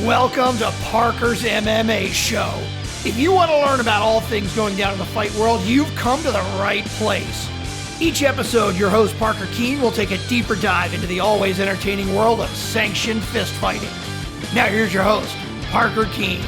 Welcome to Parker's MMA Show. If you want to learn about all things going down in the fight world, you've come to the right place. Each episode, your host Parker Keene will take a deeper dive into the always entertaining world of sanctioned fist fighting. Now here's your host, Parker Keene.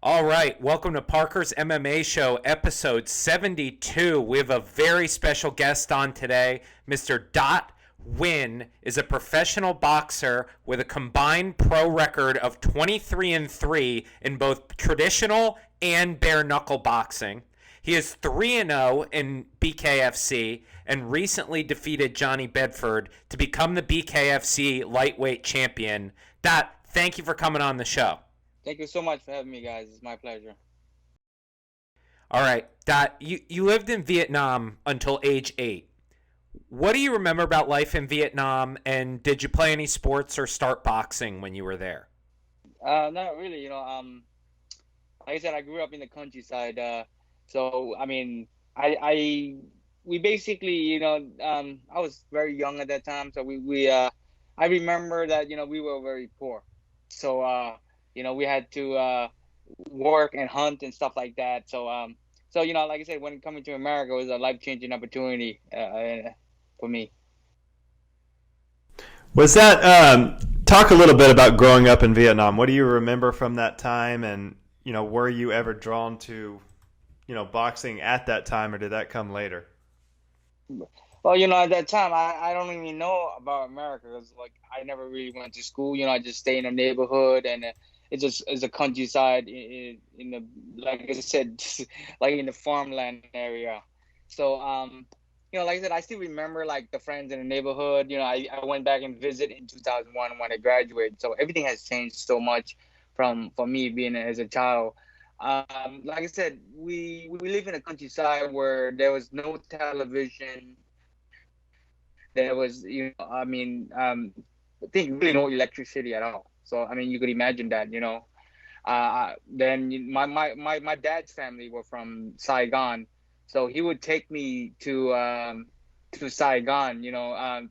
All right, welcome to Parker's MMA Show, episode 72. We have a very special guest on today. Mr. Dat Nguyen is a professional boxer with a combined pro record of 23-3 in both traditional and bare-knuckle boxing. He is 3-0 in BKFC and recently defeated Johnny Bedford to become the BKFC lightweight champion. Dat, thank you for coming on the show. Thank you so much for having me, guys. It's my pleasure. All right, Dat, you lived in Vietnam until age 8. What do you remember about life in Vietnam, and did you play any sports or start boxing when you were there? Not really. Like I said, I grew up in the countryside. So I mean, we basically, I was very young at that time. So I remember that we were very poor. So we had to work and hunt and stuff like that. So like I said, when coming to America, it was a life-changing opportunity for me. Was that talk a little bit about growing up in Vietnam? What do you remember from that time, and were you ever drawn to boxing at that time, or did that come later? Well, at that time, I don't even know about America because I never really went to school. I just stay in the neighborhood, and it's a countryside in the, like I said, like in the farmland area. So like I said, I still remember the friends in the neighborhood. I went back and visited in 2001 when I graduated. So everything has changed so much for me being as a child. Like I said, we live in a countryside where there was no television. There was, I think really no electricity at all. So, you could imagine that, then my dad's family were from Saigon. So he would take me to Saigon,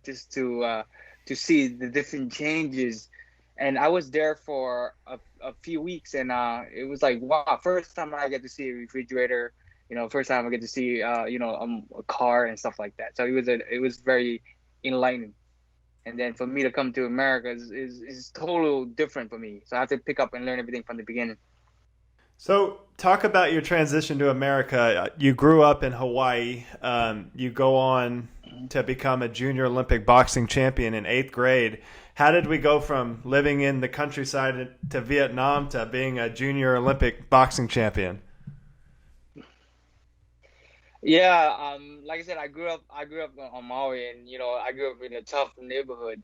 just to see the different changes. And I was there for a few weeks, and it was like, wow, first time I get to see a refrigerator, first time I get to see, a car and stuff like that. So it was very enlightening. And then for me to come to America is totally different for me. So I have to pick up and learn everything from the beginning. So talk about your transition to America. You grew up in Hawaii. You go on to become a junior Olympic boxing champion in 8th grade. How did we go from living in the countryside to Vietnam to being a junior Olympic boxing champion? Yeah, like I said, I grew up on Maui, and I grew up in a tough neighborhood.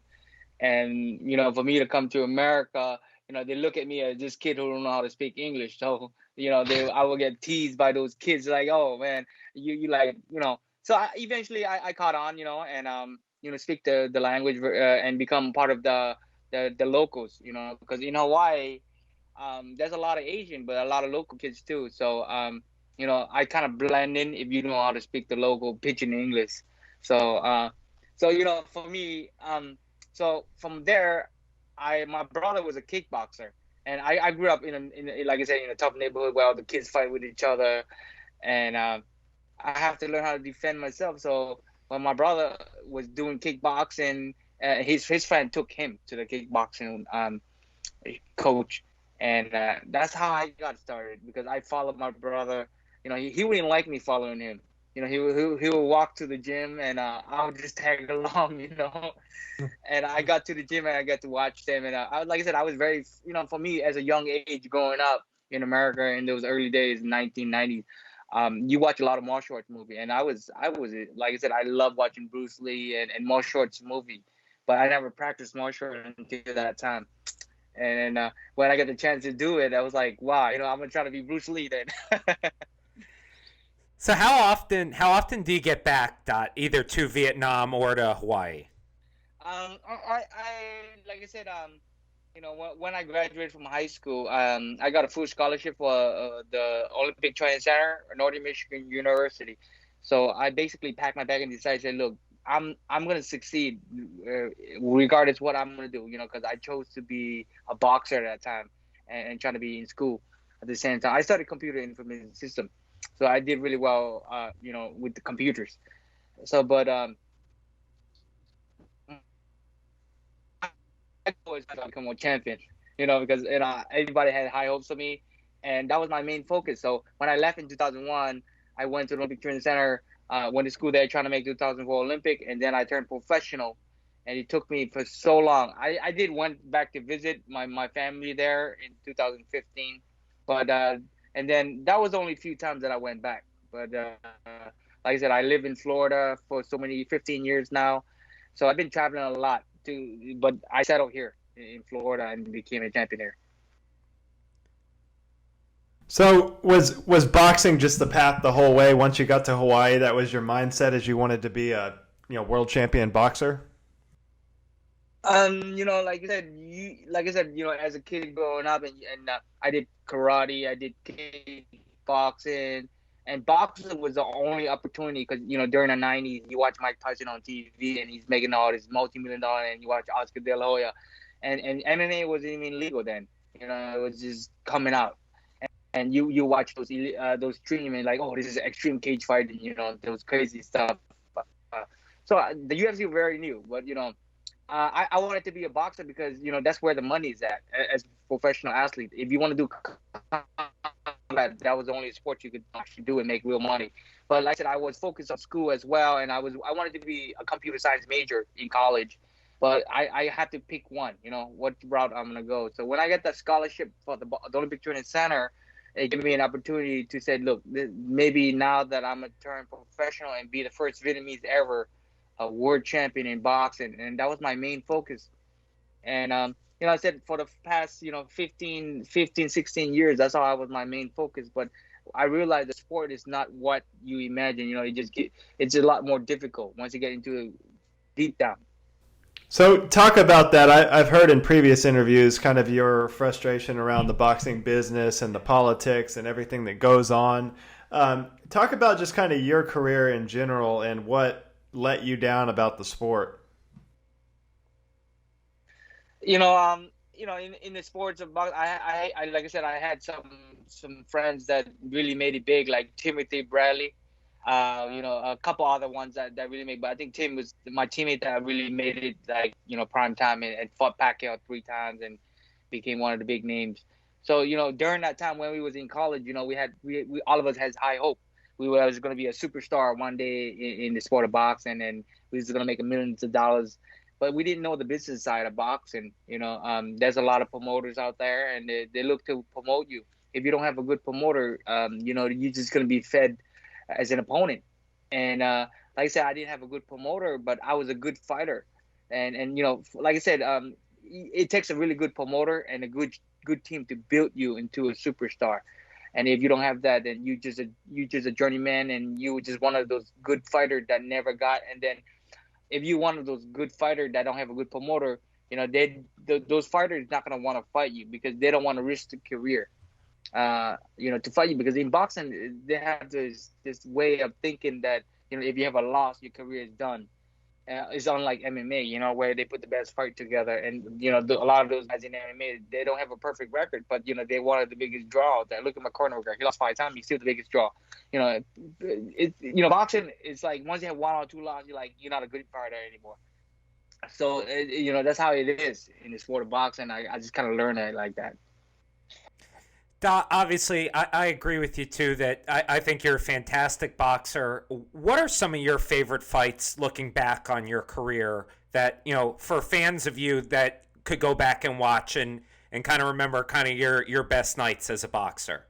And for me to come to America, they look at me as this kid who don't know how to speak English. So I will get teased by those kids like, oh man, you like, So eventually I caught on, and speak the language and become part of the locals, because in Hawaii, there's a lot of Asian, but a lot of local kids too. So I kind of blend in if you know how to speak the local pidgin English. So for me, so from there, my brother was a kickboxer, and I grew up in like I said, in a tough neighborhood where all the kids fight with each other, and I have to learn how to defend myself. So when my brother was doing kickboxing, his friend took him to the kickboxing coach, and that's how I got started, because I followed my brother. He wouldn't like me following him. He would walk to the gym, and I would just tag along, And I got to the gym, and I got to watch them. And like I said, I was very, for me as a young age growing up in America in those early days, 1990s, you watch a lot of martial arts movie. And I was like I said, I love watching Bruce Lee and martial arts movie, but I never practiced martial arts until that time. And when I got the chance to do it, I was like, wow, I'm gonna try to be Bruce Lee then. So how often do you get back, Dot, either to Vietnam or to Hawaii? I like I said, when I graduated from high school, I got a full scholarship for the Olympic Training Center, Northern Michigan University. So I basically packed my bag and decided, look, I'm gonna succeed regardless what I'm gonna do. Because I chose to be a boxer at that time and trying to be in school at the same time. I studied computer information system, so I did really well. With the computers. So, but I always had to become a champion. Because everybody had high hopes of me, and that was my main focus. So when I left in 2001, I went to the Olympic Training Center, went to school there trying to make 2004 Olympic, and then I turned professional. And it took me for so long. I did went back to visit my family there in 2015, but and then that was only a few times that I went back. But like I said, I live in Florida for 15 years now, so I've been traveling a lot too. But I settled here in Florida and became a champion here. So was boxing just the path the whole way? Once you got to Hawaii, that was your mindset, as you wanted to be a world champion boxer? Like I said, as a kid growing up, and I did karate, I did kickboxing, and boxing was the only opportunity because during the '90s, you watch Mike Tyson on TV, and he's making all this multi-million-dollar, and you watch Oscar De La Hoya, and MMA wasn't even legal then. It was just coming out, and you watch those stream and like, oh, this is extreme cage fighting, those crazy stuff. So the UFC was very new, but I wanted to be a boxer because that's where the money is at as a professional athlete. If you want to do combat, that was the only sport you could actually do and make real money. But like I said, I was focused on school as well, and I wanted to be a computer science major in college. But I had to pick one, what route I'm gonna go. So when I got that scholarship for the Olympic Training Center, it gave me an opportunity to say, look, maybe now that I'm gonna turn professional and be the first Vietnamese ever a world champion in boxing, and that was my main focus. And I said for the past 15, 16 years, that's how I was my main focus. But I realized the sport is not what you imagine. It's a lot more difficult once you get into it deep down. So talk about that. I've heard in previous interviews kind of your frustration around the boxing business and the politics and everything that goes on. Talk about just kind of your career in general and what let you down about the sport. In the sports of boxing, I like I said, I had some friends that really made it big, like Timothy Bradley, a couple other ones that really made. But I think Tim was my teammate that really made it, like prime time, and fought Pacquiao 3 times and became one of the big names. So during that time when we was in college, we all of us had high hope. We was going to be a superstar one day in the sport of boxing, and we was going to make millions of dollars. But we didn't know the business side of boxing. There's a lot of promoters out there, and they look to promote you. If you don't have a good promoter, you're just going to be fed as an opponent. And like I said, I didn't have a good promoter, but I was a good fighter. And like I said, it takes a really good promoter and a good team to build you into a superstar. And if you don't have that, then you just a journeyman, and you just one of those good fighters that never got. And then if you one of those good fighters that don't have a good promoter, those fighters not gonna want to fight you because they don't want to risk their career, to fight you. Because in boxing, they have this way of thinking that if you have a loss, your career is done. It's unlike MMA, where they put the best fight together, and a lot of those guys in MMA, they don't have a perfect record, but they wanted the biggest draw out there. Look at McCormick, he lost 5 times, he's still the biggest draw. Boxing, it's like once you have 1 or 2 losses, you're not a good fighter anymore. So that's how it is in the sport of boxing. I just kind of learned it like that. Obviously, I agree with you, too, that I think you're a fantastic boxer. What are some of your favorite fights looking back on your career that, for fans of you that could go back and watch and kind of remember kind of your best nights as a boxer?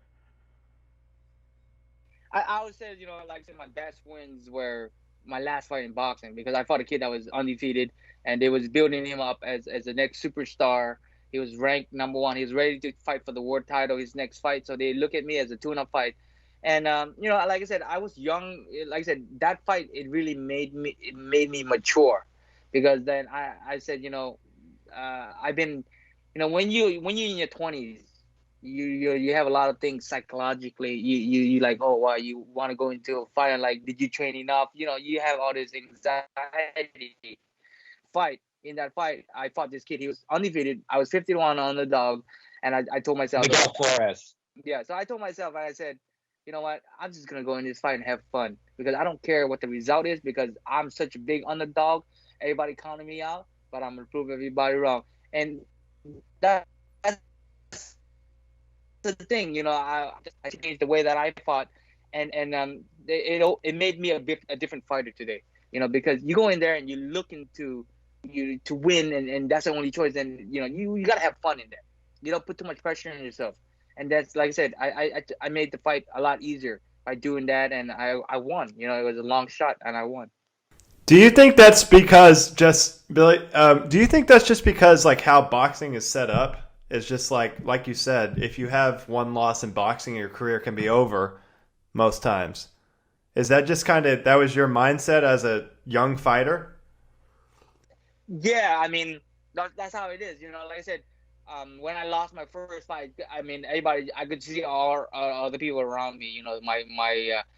I would say, like I said, my best wins were my last fight in boxing because I fought a kid that was undefeated, and they was building him up as the next superstar. He was ranked number 1. He was ready to fight for the world title, his next fight. So they look at me as a tune-up fight. And, like I said, I was young. Like I said, that fight, it really made me mature. Because then I said, I've been, when you're in your 20s, you have a lot of things psychologically. You like, oh wow, you want to go into a fight, and like, did you train enough? You have all this anxiety. Fight In that fight, I fought this kid. He was undefeated. I was 51 on the dog, and I told myself, Miguel Flores. yeah. So I told myself, and I said, you know what? I'm just gonna go in this fight and have fun because I don't care what the result is because I'm such a big underdog. Everybody counting me out, but I'm gonna prove everybody wrong. And that's the thing, I changed the way that I fought, and it made me a different fighter today. Because you go in there and you're looking to win, and that's the only choice. And you gotta have fun in there. You don't put too much pressure on yourself. And that's, like I said, I made the fight a lot easier by doing that, and I won. It was a long shot, and I won. Do you think that's because just Billy? Do you think that's just because like how boxing is set up? It's just like you said, if you have one loss in boxing, your career can be over most times. Is that just kind of that was your mindset as a young fighter? Yeah, I mean that's how it is. Like I said, when I lost my first fight, I mean everybody, I could see all other people around me.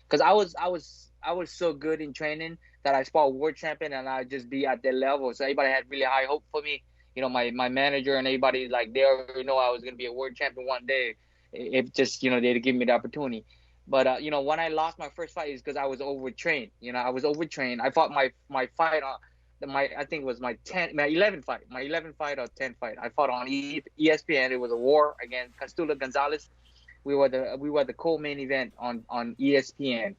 Because I was so good in training that I fought world champion, and I just be at their level. So everybody had really high hope for me. My manager and everybody, like, they already know I was gonna be a world champion one day, if just they'd give me the opportunity. But when I lost my first fight is because I was overtrained. I was overtrained. I fought my fight on I think it was my 11th fight, my 11th fight or 10th fight. I fought on ESPN. It was a war against Castula Gonzalez. We were the co-main event on ESPN,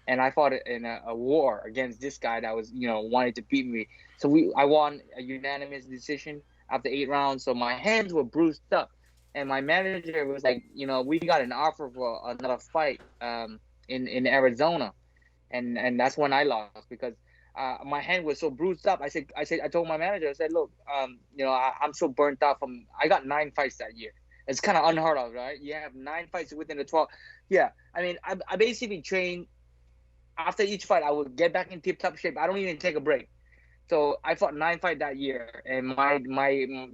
and I fought in a war against this guy that was wanted to beat me. So I won a unanimous decision after 8 rounds. So my hands were bruised up, and my manager was like, we got an offer for another fight in Arizona, and that's when I lost because my hand was so bruised up. I told my manager, I said, look, I'm so burnt out I got 9 fights that year. It's kind of unheard of, right? You have 9 fights within the 12. Yeah, I mean, I basically trained. After each fight, I would get back in tip-top shape. I don't even take a break. So I fought 9 fights that year, and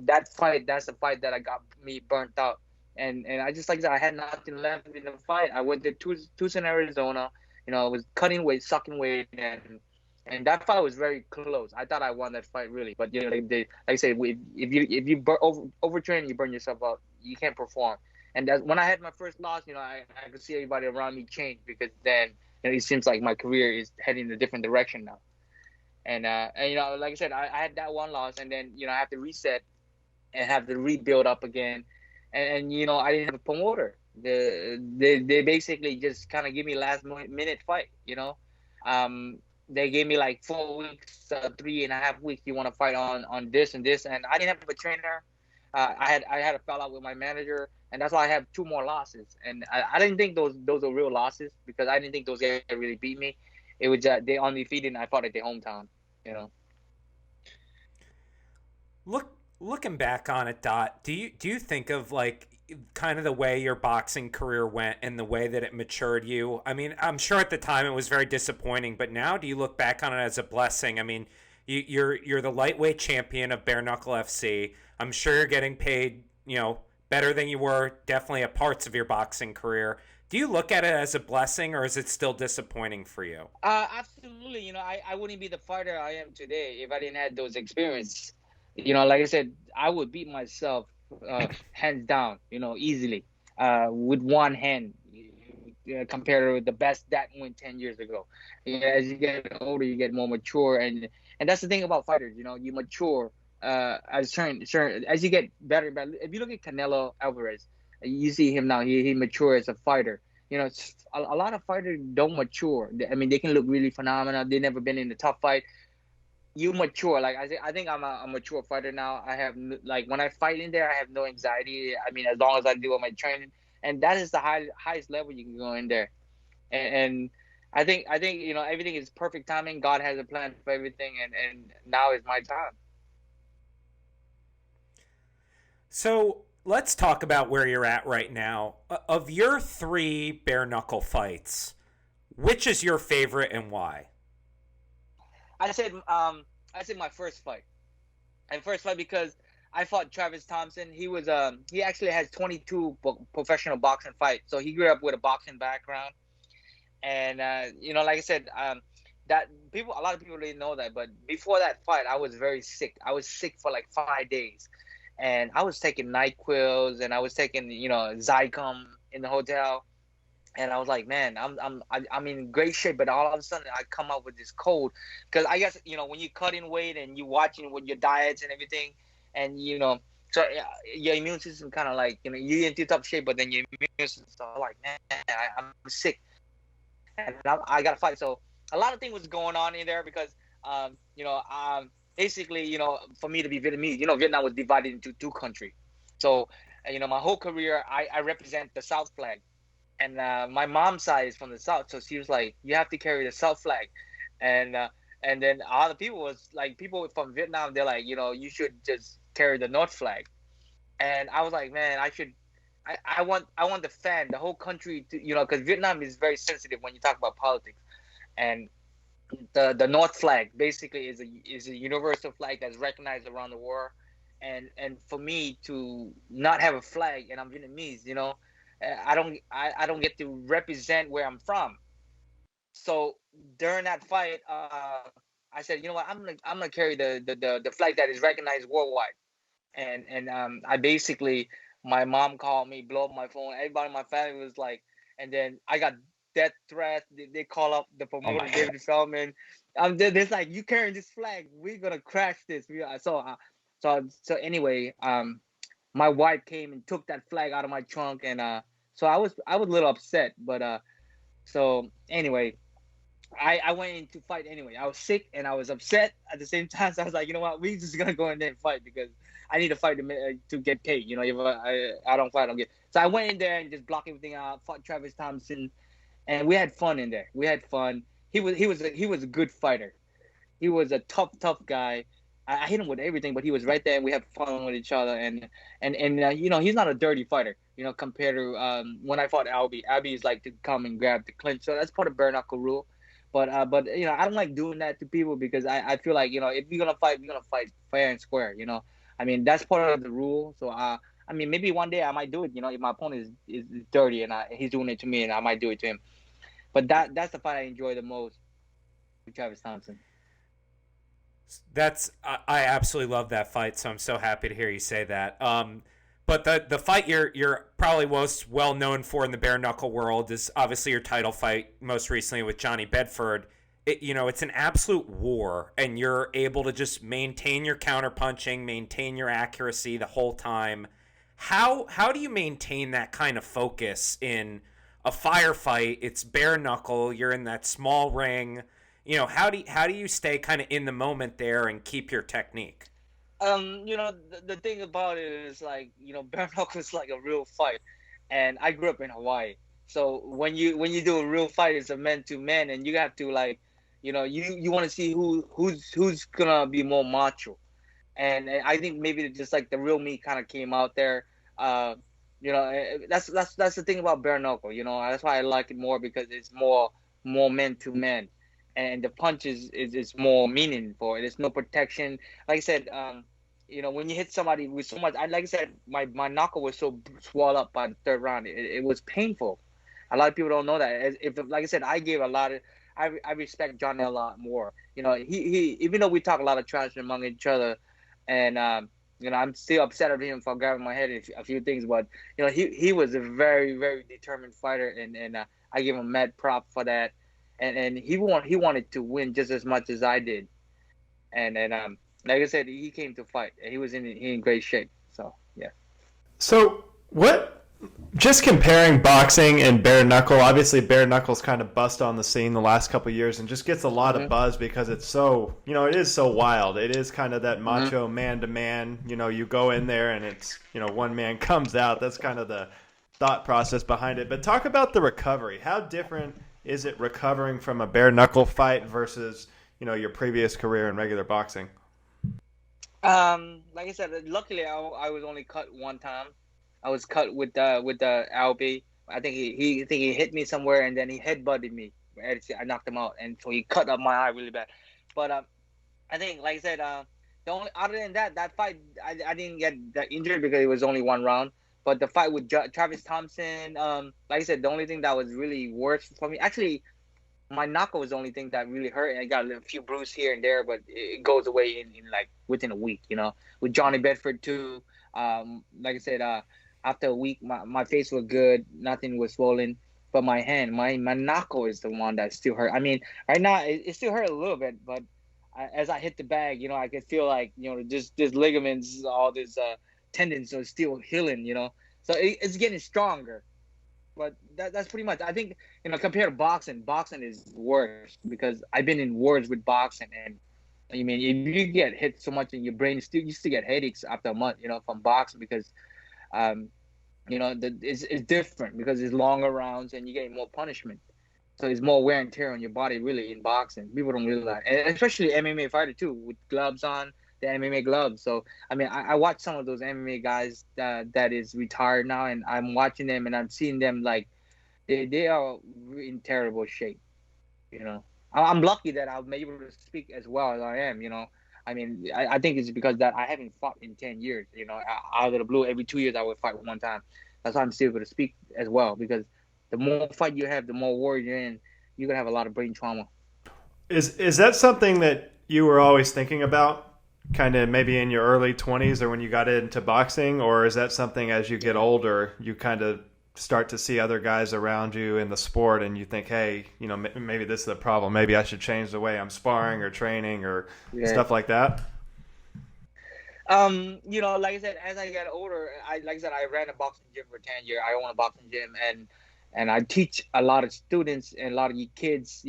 that's the fight that I got me burnt out. And I just, like that, I had nothing left in the fight. I went to Tucson, Arizona. I was cutting weight, sucking weight, and that fight was very close. I thought I won that fight really, but like I say, if you overtrain, you burn yourself out. You can't perform. And that's when I had my first loss. I could see everybody around me change because then it seems like my career is heading in a different direction now. And like I said, I had that one loss, and then I have to reset and have to rebuild up again. And I didn't have a promoter. They basically just kind of give me last minute fight. They gave me like 4 weeks, 3.5 weeks. You want to fight on this and this, and I didn't have a trainer. I had a fallout with my manager, and that's why I have 2 more losses. And I didn't think those are real losses because I didn't think those guys really beat me. It was they undefeated, and I fought at their hometown. Looking back on it, Dot, do you think of like kind of the way your boxing career went and the way that it matured you? I mean, I'm sure at the time it was very disappointing, but now do you look back on it as a blessing? I mean, you're the lightweight champion of bare-knuckle FC. I'm sure you're getting paid, better than you were definitely at parts of your boxing career. Do you look at it as a blessing, or is it still disappointing for you? Absolutely. I wouldn't be the fighter I am today if I didn't have those experiences. Like I said, I would beat myself hands down, easily, with one hand, compared with the best Dat Nguyen 10 years ago. As you get older, you get more mature, and that's the thing about fighters. You mature as as you get better and better. If you look at Canelo Alvarez, you see him now. He matures as a fighter. A lot of fighters don't mature. I mean, they can look really phenomenal. They've never been in a tough fight. You mature. Like I think I'm a mature fighter now. I have, like, when I fight in there, I have no anxiety. I mean, as long as I do all my training, and that is the highest level you can go in there. And I think everything is perfect timing. God has a plan for everything, and now is my time. So let's talk about where you're at right now. Of your 3 bare-knuckle fights, which is your favorite and why? I said my first fight. And first fight because I fought Travis Thompson. He actually has 22 professional boxing fights. So he grew up with a boxing background. And like I said, that a lot of people didn't know that, but before that fight, I was very sick. I was sick for like 5 days, and I was taking NyQuil and I was taking Zycam in the hotel, and I was like, man, I'm in great shape, but all of a sudden I come up with this cold, because I guess when you cutting weight and you watching with your diets and everything, and so your immune system kind of like you're in too tough shape, but then your immune system like, man, I'm sick. And I got to fight. So a lot of things was going on in there because, basically, for me to be Vietnamese, Vietnam was divided into two countries. So, my whole career, I represent the South flag. And my mom's side is from the South. So she was like, you have to carry the South flag. And then other people was like, people from Vietnam, they're like, you should just carry the North flag. And I was like, man, I want the whole country to, because Vietnam is very sensitive when you talk about politics, and the North flag basically is a universal flag that's recognized around the world, and for me to not have a flag, and I'm Vietnamese, I don't get to represent where I'm from. So during that fight, I said, you know what, I'm gonna carry the flag that is recognized worldwide, and I basically, my mom called me, blow up my phone. Everybody in my family was like, and then I got death threats. They call up the promoter, David Feldman. They're like, you carrying this flag, we're gonna crash this. So anyway, my wife came and took that flag out of my trunk, and so I was a little upset, but so anyway, I went in to fight anyway. I was sick and I was upset at the same time. So I was like, you know what, we just gonna go in there and fight because I need to fight to get paid. If I don't fight, I don't get. So I went in there and just blocked everything out. Fought Travis Thompson, and we had fun in there. We had fun. He was a good fighter. He was a tough guy. I hit him with everything, but he was right there, and we had fun with each other. And he's not a dirty fighter. Compared to when I fought Albie. Albie is like to come and grab the clinch. So that's part of bare-knuckle rule. But I don't like doing that to people because I feel like if we're gonna fight, we're gonna fight fair and square. I mean, that's part of the rule. So I mean, maybe one day I might do it. If my opponent is dirty and he's doing it to me, and I might do it to him. But that's the fight I enjoy the most with Travis Thompson. I absolutely love that fight. So I'm so happy to hear you say that. But the fight you're probably most well known for in the bare knuckle world is obviously your title fight, most recently with Johnny Bedford. It's an absolute war, and you're able to just maintain your counter punching, maintain your accuracy the whole time. How do you maintain that kind of focus in a firefight? It's bare knuckle. You're in that small ring. How do you stay kind of in the moment there and keep your technique? The thing about it is like, bare knuckle is like a real fight, and I grew up in Hawaii. So when you do a real fight, it's a man to man, and you have to like, you want to see who's gonna be more macho, and I think maybe just like the real me kind of came out there. That's the thing about bare knuckle. That's why I like it more because it's more man to man, and the punch is more meaningful. There's no protection. Like I said, when you hit somebody with so much, like I said, my knuckle was so swelled up by the third round. It was painful. A lot of people don't know that. Like I said, I gave a lot of. I respect Johnny a lot more. He even though we talk a lot of trash among each other, and I'm still upset at him for grabbing my head a few things, but he was a very, very determined fighter, and I give him mad prop for that. And he wanted to win just as much as I did, and like I said, he came to fight. He was in great shape. So yeah. So what? Just comparing boxing and bare knuckle. Obviously, bare knuckle's kind of bust on the scene the last couple of years and just gets a lot of buzz because it's so it is so wild. It is kind of that macho man to man. You go in there and it's one man comes out. That's kind of the thought process behind it. But talk about the recovery. How different is it recovering from a bare knuckle fight versus your previous career in regular boxing? Like I said, luckily I was only cut one time. I was cut with the Albie. I think he hit me somewhere and then he headbutted me. I knocked him out, and so he cut up my eye really bad. But I think, like I said, The only other than that fight, I didn't get that injured because it was only one round. But the fight with Travis Thompson, like I said, the only thing that was really worse for me, actually, my knuckle was the only thing that really hurt, and I got a few bruises here and there, but it goes away in like within a week. With Johnny Bedford too. Like I said, after a week, my face was good, nothing was swollen, but my hand, my knuckle is the one that still hurt. I mean, right now it still hurt a little bit, but as I hit the bag, I could feel like just this ligaments, all this tendons are still healing. So it's getting stronger. But that's pretty much. I think compared to boxing is worse because I've been in wars with boxing, and I mean if you get hit so much in your brain, you still get headaches after a month, from boxing because um it's different because it's longer rounds and you get more punishment. So it's more wear and tear on your body really in boxing. People don't realize, and especially MMA fighter too, with gloves on, the MMA gloves. So I mean, I watch some of those MMA guys that is retired now, and I'm watching them and I'm seeing them like they are in terrible shape. I'm lucky that I'm able to speak as well as I am. I mean, I think it's because that I haven't fought in 10 years. Out of the blue, every 2 years I would fight one time. That's why I'm still able to speak as well because the more fight you have, the more worried you're in. You're gonna have a lot of brain trauma. Is that something that you were always thinking about, kind of maybe in your early 20s or when you got into boxing, or is that something as you get older you kind of start to see other guys around you in the sport and you think, hey, maybe this is the problem. Maybe I should change the way I'm sparring or training or stuff like that? Like I said, as I get older, I ran a boxing gym for 10 years. I own a boxing gym, and I teach a lot of students and a lot of kids,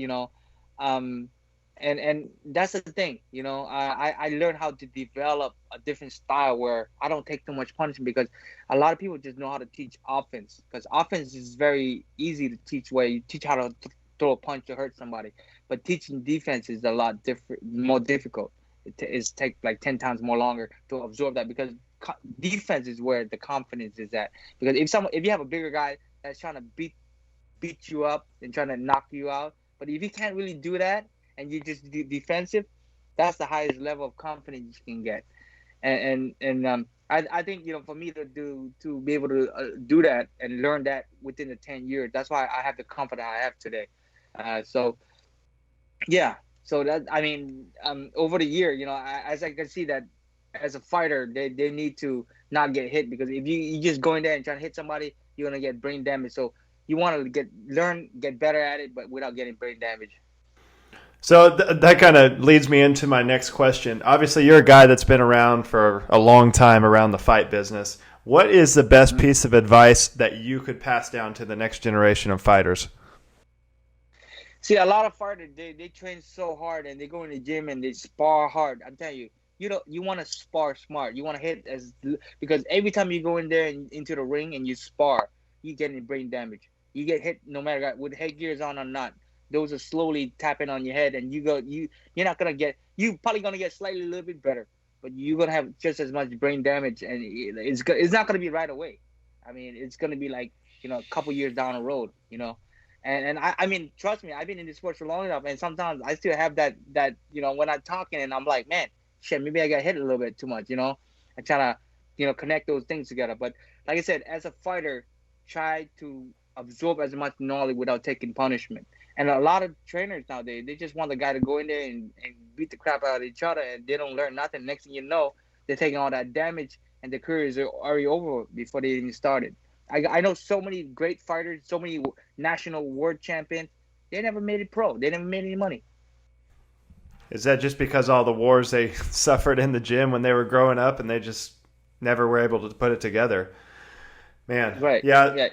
um, and that's the thing, I learned how to develop a different style where I don't take too much punishment because a lot of people just know how to teach offense because offense is very easy to teach where you teach how to throw a punch to hurt somebody, but teaching defense is a lot more difficult. It takes like 10 times more longer to absorb that because defense is where the confidence is at. Because if you have a bigger guy that's trying to beat you up and trying to knock you out, but if you can't really do that and you just defensive, that's the highest level of confidence you can get. And I think for me to be able to do that and learn that within the 10 years, that's why I have the confidence I have today. So yeah. So that, I mean, over the year, as I can see that as a fighter, they need to not get hit because if you just go in there and try to hit somebody, you're gonna get brain damage. So you want to get better at it, but without getting brain damage. So that kind of leads me into my next question. Obviously, you're a guy that's been around for a long time around the fight business. What is the best piece of advice that you could pass down to the next generation of fighters? See, a lot of fighters they train so hard and they go in the gym and they spar hard. I'm telling you, you want to spar smart. You want to hit because every time you go in there and into the ring and you spar, you get brain damage. You get hit no matter with headgears on or not. Those are slowly tapping on your head, and you're not gonna get. You probably gonna get slightly a little bit better, but you're gonna have just as much brain damage, and it's not gonna be right away. I mean, it's gonna be like a couple years down the road. And I mean, trust me, I've been in this sport for long enough, and sometimes I still have that when I'm talking and I'm like, man, shit, maybe I got hit a little bit too much. I try to connect those things together. But like I said, as a fighter, try to absorb as much knowledge without taking punishment. And a lot of trainers nowadays, they just want the guy to go in there and beat the crap out of each other, and they don't learn nothing. Next thing you know, they're taking all that damage, and their careers are already over before they even started. I know so many great fighters, so many national world champions. They never made it pro. They never made any money. Is that just because all the wars they suffered in the gym when they were growing up, and they just never were able to put it together? Man, right? Yeah.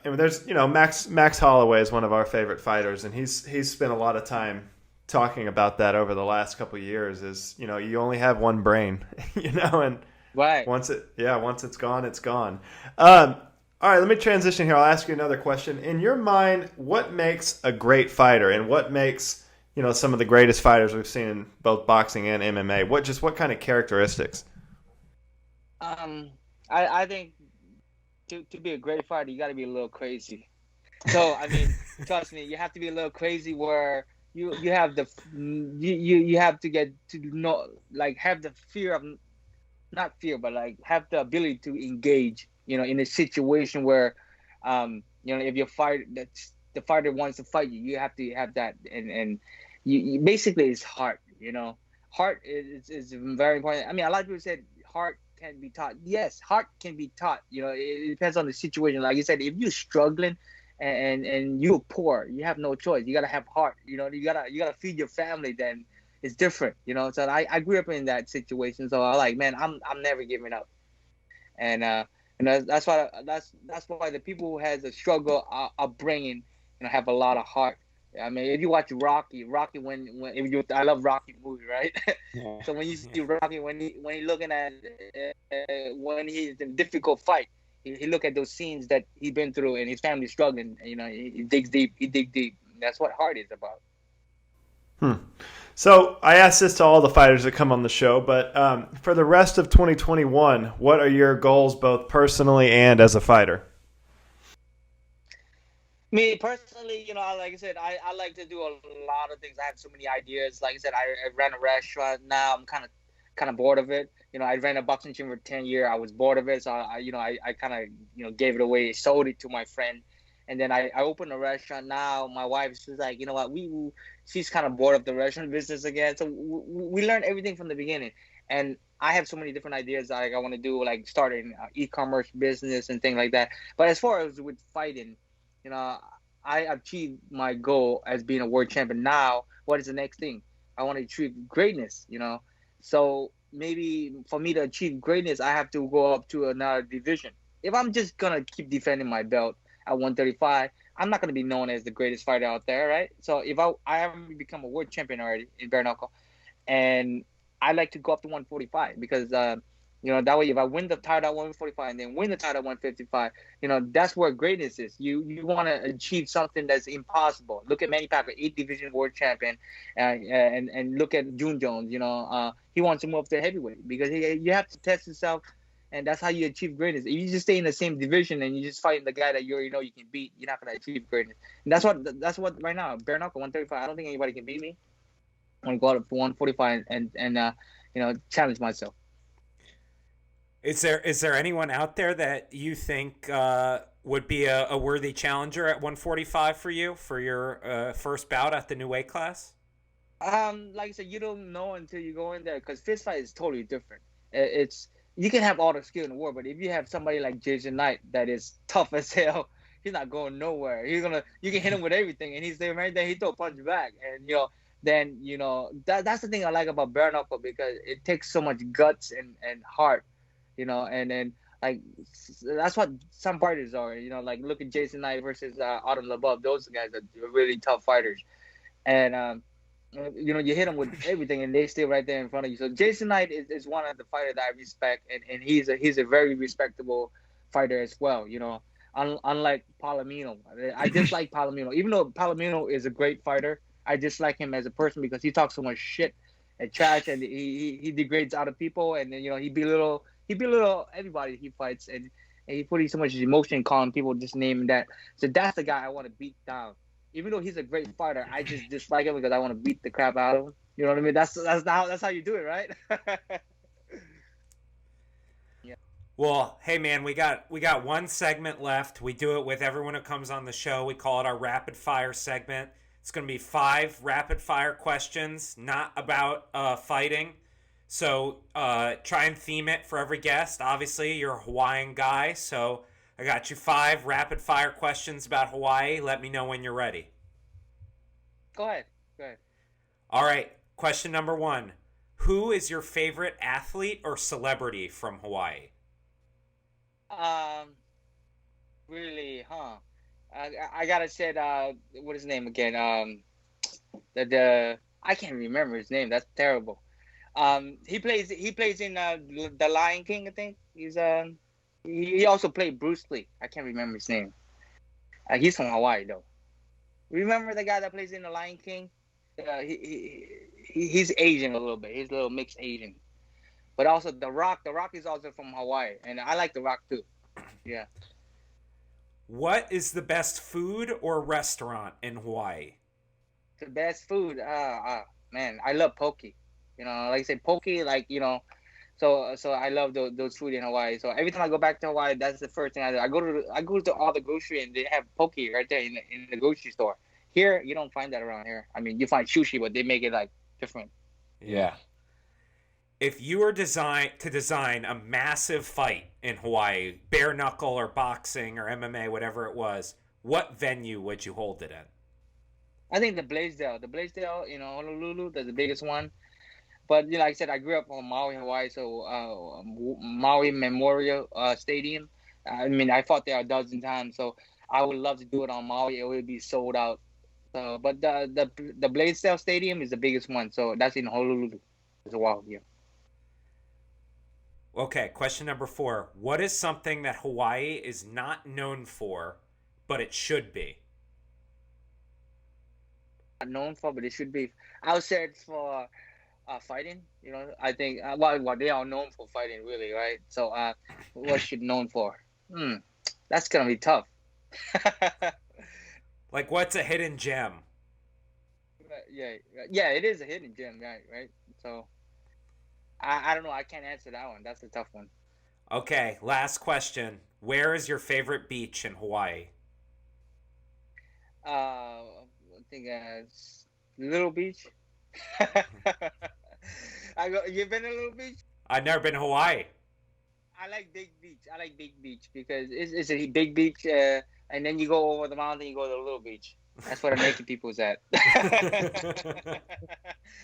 And there's Max Holloway is one of our favorite fighters, and he's spent a lot of time talking about that over the last couple of years. Is you only have one brain, and right. Once it's gone, it's gone. All right, let me transition here. I'll ask you another question. In your mind, what makes a great fighter, and what makes some of the greatest fighters we've seen in both boxing and MMA? What kind of characteristics? I think to be a great fighter, you got to be a little crazy. So I mean, trust me, you have to be a little crazy where you have the you have to get to know, like, have the fear of, not fear, but like have the ability to engage, in a situation where, if your fight that's the fighter wants to fight you, you have to have that, and you basically it's heart. Heart is very important. I mean, a lot of people said heart can be taught. Yes, heart can be taught. It depends on the situation. Like you said, if you're struggling and you're poor, you have no choice. You gotta have heart. You gotta feed your family. Then it's different. So I grew up in that situation. So I like, man, I'm never giving up. And that's why the people who has a struggle upbringing, have a lot of heart. I mean, if you watch Rocky, when if you, I love Rocky movie, right? Yeah. So when you see Rocky, when he looking at when he's in difficult fight, he look at those scenes that he been through and his family struggling. He digs deep. He dig deep. That's what heart is about. So I asked this to all the fighters that come on the show, but for the rest of 2021, what are your goals, both personally and as a fighter? Me personally, like I said, I like to do a lot of things. I have so many ideas. Like I said, I ran a restaurant. Now I'm kind of bored of it. I ran a boxing gym for 10 years. I was bored of it, so I kind of gave it away, sold it to my friend, and then I opened a restaurant. Now my wife, she's like, you know what, she's kind of bored of the restaurant business again. So we learned everything from the beginning, and I have so many different ideas like I want to do, like starting e-commerce business and things like that. But as far as with fighting, I achieved my goal as being a world champion. Now, what is the next thing? I want to achieve greatness, So maybe for me to achieve greatness, I have to go up to another division. If I'm just going to keep defending my belt at 135, I'm not going to be known as the greatest fighter out there, right? So if I haven't become a world champion already in bare-knuckle, and I like to go up to 145 because that way if I win the title at 145 and then win the title at 155, that's where greatness is. You want to achieve something that's impossible. Look at Manny Pacquiao, 8 division world champion, and look at June Jones. He wants to move up to heavyweight because you have to test yourself, and that's how you achieve greatness. If you just stay in the same division and you just fighting the guy that you already know you can beat, you're not gonna achieve greatness. And that's what right now, bare knuckle 135. I don't think anybody can beat me. I'm gonna go out for 145 and challenge myself. Is there anyone out there that you think would be a worthy challenger at 145 for you for your first bout at the new weight class? Like I said, you don't know until you go in there because fist fight is totally different. It's You can have all the skill in the world, but if you have somebody like Jason Knight that is tough as hell, he's not going nowhere. You can hit him with everything, and he's there right there. He throw a punch back, and then that's the thing I like about bare knuckle because it takes so much guts and heart, and then like that's what some fighters are. Like look at Jason Knight versus Autumn LeBeouf. Those guys are really tough fighters, and you hit them with everything, and they stay right there in front of you. So Jason Knight is one of the fighters that I respect, and he's a very respectable fighter as well. Unlike Palomino, I dislike Palomino, even though Palomino is a great fighter. I dislike him as a person because he talks so much shit and trash, and he degrades other people, and then he belittle everybody he fights, and he put so much emotion calling people just naming that. So that's the guy I want to beat down. Even though he's a great fighter, I just dislike him because I want to beat the crap out of him. You know what I mean? That's how you do it, right? Yeah. Well, hey man, we got one segment left. We do it with everyone who comes on the show. We call it our rapid fire segment. It's going to be 5 rapid fire questions, not about fighting. So try and theme it for every guest. Obviously, you're a Hawaiian guy, so I got you 5 rapid fire questions about Hawaii. Let me know when you're ready. Go ahead. All right. Question number 1. Who is your favorite athlete or celebrity from Hawaii? Really, huh? I gotta say, what is his name again? The I can't remember his name. That's terrible. He plays in the Lion King. I think he also played Bruce Lee. I can't remember his name. He's from Hawaii though. Remember the guy that plays in the Lion King? He's Asian a little bit. He's a little mixed Asian. But also The Rock. The Rock is also from Hawaii, and I like The Rock too. Yeah. What is the best food or restaurant in Hawaii? the best food. Man, I love poke. You know, like I said, poke, like, you know, so I love those food in Hawaii. So every time I go back to Hawaii, that's the first thing I do. I go to all the grocery and they have poke right there in the grocery store. Here, you don't find that around here. I mean, you find sushi, but they make it like different. Yeah. If you were to design a massive fight in Hawaii, bare knuckle or boxing or MMA, whatever it was, what venue would you hold it in? I think the Blaisdell, you know, Honolulu, that's the biggest one. But you know, like I said, I grew up on Maui, Hawaii, so Maui Memorial Stadium. I mean, I fought there a dozen times, so I would love to do it on Maui. It would be sold out. So, but the Blaisdell Stadium is the biggest one, so that's in Honolulu. It's a wild, yeah. Okay, question number 4. What is something that Hawaii is not known for, but it should be? Not known for, but it should be. I would say it's for fighting. You know, I think well, they are known for fighting, really, right? So, what should known for? That's gonna be tough. Like, what's a hidden gem? Yeah, it is a hidden gem, right? So, I don't know. I can't answer that one. That's a tough one. Okay, last question. Where is your favorite beach in Hawaii? I think Little Beach. You've been to Little Beach? I've never been to Hawaii. I like Big Beach because it's a big beach, and then you go over the mountain, you go to the Little Beach. That's where the naked people's at.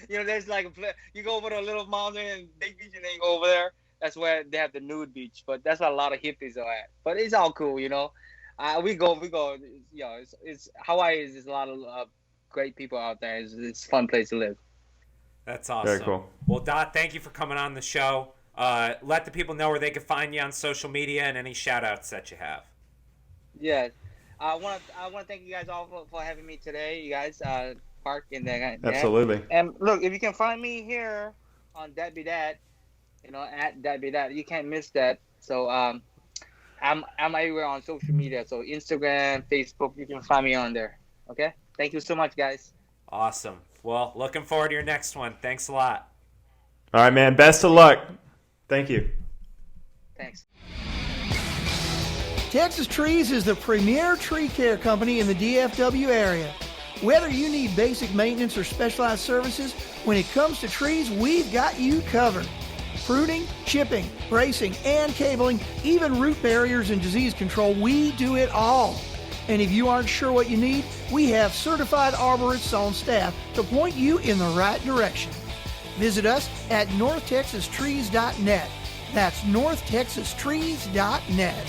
You know, there's like you go over to a little mountain and Big Beach, and then you go over there. That's where they have the nude beach, but that's where a lot of hippies are at. But it's all cool, you know. We go. You know, it's Hawaii is a lot of great people out there. It's a fun place to live. That's awesome. Very cool. Well, Dot, thank you for coming on the show. Let the people know where they can find you on social media and any shout outs that you have. Yeah. I want to thank you guys all for having me today. You guys, Park and the Absolutely. And look, if you can find me here on Dat Be Dat, you know, at Dat Be Dat, you can't miss that. So I'm everywhere on social media. So Instagram, Facebook, you can find me on there. Okay. Thank you so much, guys. Awesome. Well, looking forward to your next one. Thanks a lot. All right, man. Best of luck. Thank you. Thanks. Texas Trees is the premier tree care company in the DFW area. Whether you need basic maintenance or specialized services, when it comes to trees, we've got you covered. Pruning, chipping, bracing, and cabling, even root barriers and disease control, we do it all. And if you aren't sure what you need, we have certified arborists on staff to point you in the right direction. Visit us at northtexastrees.net. That's northtexastrees.net.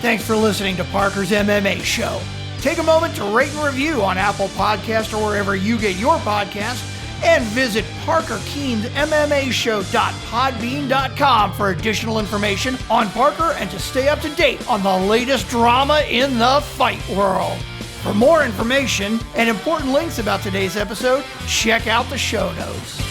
Thanks for listening to Parker's MMA Show. Take a moment to rate and review on Apple Podcast or wherever you get your podcast, and visit ParkerKeen'sMMAShow.podbean.com for additional information on Parker and to stay up to date on the latest drama in the fight world. For more information and important links about today's episode, check out the show notes.